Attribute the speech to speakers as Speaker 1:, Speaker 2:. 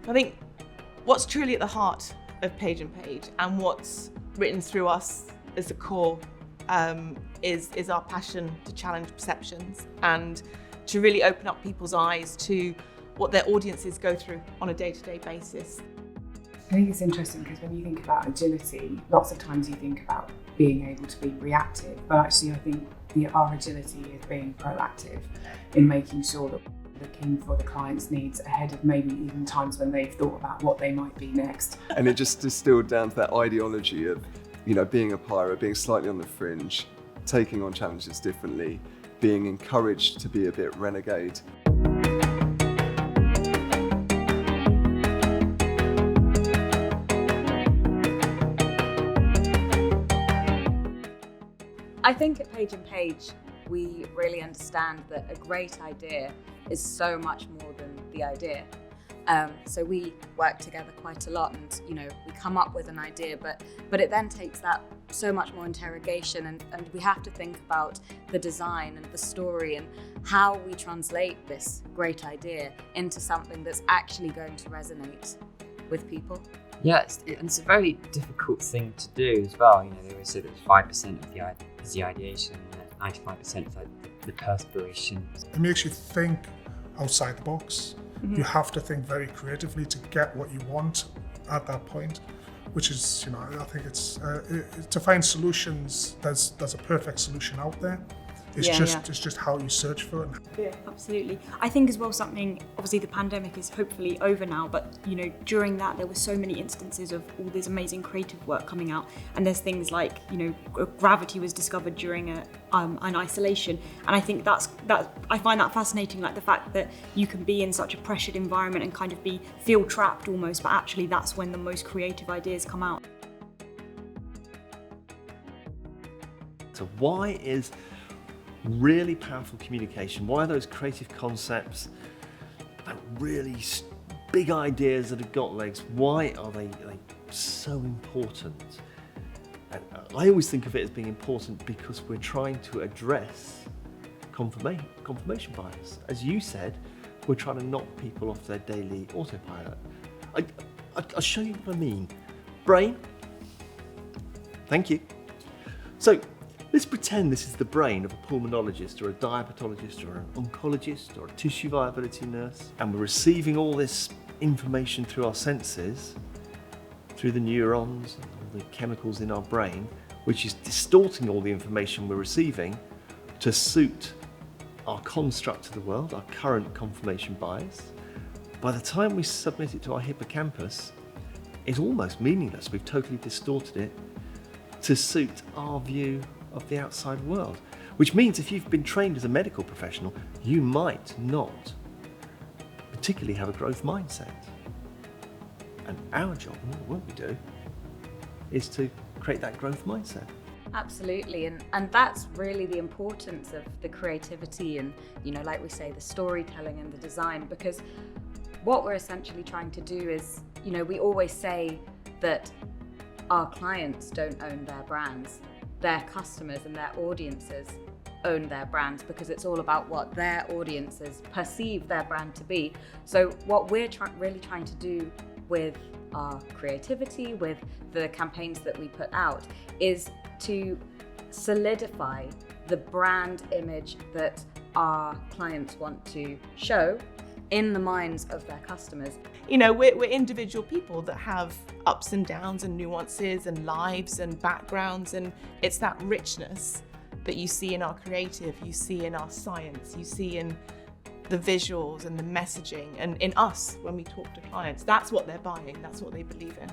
Speaker 1: I think what's truly at the heart of Page and Page, and what's written through us as the core, is our passion to challenge perceptions and to really open up people's eyes to what their audiences go through on a day-to-day basis.
Speaker 2: I think it's interesting because when you think about agility, lots of times you think about being able to be reactive, but actually I think our agility is being proactive in making sure that we're looking for the client's needs ahead of maybe even times when they've thought about what they might be next.
Speaker 3: And it just distilled down to that ideology of, being a pirate, being slightly on the fringe, taking on challenges differently, being encouraged to be a bit renegade.
Speaker 4: I think at Page and Page, we really understand that a great idea is so much more than the idea. So we work together quite a lot, and we come up with an idea, but it then takes that so much more interrogation, and we have to think about the design and the story and how we translate this great idea into something that's actually going to resonate with people.
Speaker 5: Yeah, it's a very difficult thing to do as well. They always say that 5% of is the ideation, and 95% is like the perspiration.
Speaker 6: It makes you think outside the box. You have to think very creatively to get what you want at that point, which is, I think it's to find solutions. There's a perfect solution out there. It's just how you search for it.
Speaker 7: Yeah, absolutely. I think as well something, obviously the pandemic is hopefully over now, but during that there were so many instances of all this amazing creative work coming out, and there's things like gravity was discovered during an isolation, and I think that I find that fascinating, like the fact that you can be in such a pressured environment and kind of feel trapped almost, but actually that's when the most creative ideas come out.
Speaker 8: So why is really powerful communication, why are those creative concepts and really big ideas that have got legs, why are they so important? And I always think of it as being important because we're trying to address confirmation bias. As you said, we're trying to knock people off their daily autopilot. I'll show you what I mean. Brain. Thank you. So let's pretend this is the brain of a pulmonologist or a diabetologist or an oncologist or a tissue viability nurse, and we're receiving all this information through our senses, through the neurons and all the chemicals in our brain, which is distorting all the information we're receiving to suit our construct of the world, our current confirmation bias. By the time we submit it to our hippocampus, it's almost meaningless. We've totally distorted it to suit our view of the outside world, which means if you've been trained as a medical professional, you might not particularly have a growth mindset. And our job, and what we do, is to create that growth mindset.
Speaker 4: Absolutely, and that's really the importance of the creativity and, like we say, the storytelling and the design, because what we're essentially trying to do is, we always say that our clients don't own their brands. Their customers and their audiences own their brands, because it's all about what their audiences perceive their brand to be. So what we're really trying to do with our creativity, with the campaigns that we put out, is to solidify the brand image that our clients want to show in the minds of their customers.
Speaker 1: We're individual people that have ups and downs and nuances and lives and backgrounds, and it's that richness that you see in our creative, you see in our science, you see in the visuals and the messaging, and in us when we talk to clients. That's what they're buying, that's what they believe in.